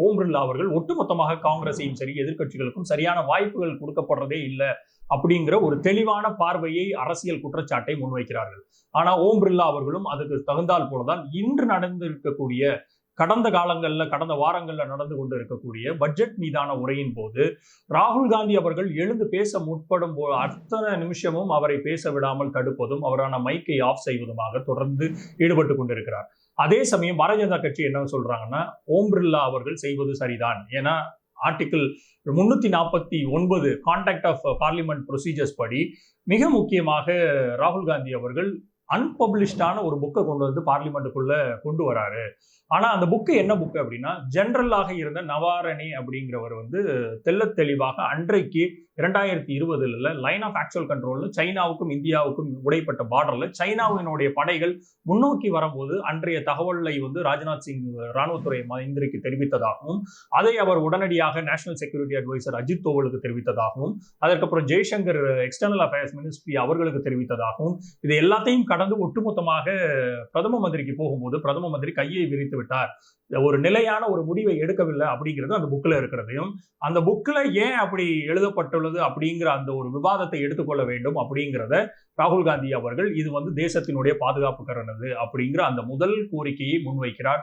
ஓம் பிர்லா அவர்கள் ஒட்டுமொத்தமாக காங்கிரஸையும் சரி எதிர்க்கட்சிகளுக்கும் சரியான வாய்ப்புகள் கொடுக்கப்படுறதே இல்லை அப்படிங்கிற ஒரு தெளிவான பார்வையை, அரசியல் குற்றச்சாட்டை முன்வைக்கிறார்கள். ஆனா ஓம் பிர்லா அவர்களும் அதுக்கு தகுந்தால் போலதான் இன்று நடந்திருக்கக்கூடிய, கடந்த காலங்கள்ல, கடந்த வாரங்கள்ல நடந்து கொண்டு இருக்கக்கூடிய பட்ஜெட் மீதான உரையின் போது ராகுல் காந்தி அவர்கள் எழுந்து பேச முற்படும் அத்தனை நிமிஷமும் அவரை பேச விடாமல் தடுப்பதும், அவரான மைக்கை ஆஃப் செய்வதுமாக தொடர்ந்து ஈடுபட்டு கொண்டிருக்கிறார். அதே சமயம் பாரதிய ஜனதா கட்சி என்ன சொல்றாங்கன்னா, ஓம் பிர்லா அவர்கள் செய்வது சரிதான். ஏன்னா article 349 conduct of parliament procedures படி மிக முக்கியமாக ராகுல் காந்தி அவர்கள் அன்பப்ளிஷ்டான ஒரு புக்கை கொண்டு வந்து பார்லிமெண்ட்டுக்குள்ள கொண்டு வராரு. ஆனா அந்த புக்கு என்ன புக்கு அப்படின்னா, ஜெனரலாக இருந்த நவாரணி அப்படிங்கிறவர் வந்து தெல்ல தெளிவாக அன்றைக்கு 2020 லைன் ஆஃப் ஆக்சுவல் கண்ட்ரோல்ல சைனாவுக்கும் இந்தியாவுக்கும் உடைப்பட்ட பார்டர்ல சைனாவினுடைய படைகள் முன்னோக்கி வரும்போது அன்றைய தகவலை வந்து ராஜ்நாத் சிங் ராணுவத்துறை மந்திரிக்கு தெரிவித்ததாகவும், அதை அவர் உடனடியாக நேஷனல் செக்யூரிட்டி அட்வைசர் அஜித் தோவலுக்கு தெரிவித்ததாகவும், அதற்கப்புறம் ஜெய்சங்கர் எக்ஸ்டர்னல் அஃபேர்ஸ் மினிஸ்ட்ரி அவர்களுக்கு தெரிவித்ததாகவும், இது எல்லாத்தையும் கடந்து ஒட்டுமொத்தமாக பிரதம மந்திரிக்கு போகும்போது பிரதம மந்திரி கையை விரித்து விட்டார், ஒரு நிலையான ஒரு முடிவை எடுக்கவில்லை அப்படிங்கிறது அந்த புக்ல இருக்கிறதையும், அந்த புக்ல ஏன் அப்படி எழுதப்பட்டுள்ளது அப்படிங்கிற அந்த ஒரு விவாதத்தை எடுத்துக்கொள்ள வேண்டும் அப்படிங்கிறத ராகுல் காந்தி அவர்கள் இது வந்து தேசத்தினுடைய பாதுகாப்புக்கானது அப்படிங்கிற அந்த முதல் கோரிக்கையை முன்வைக்கிறார்.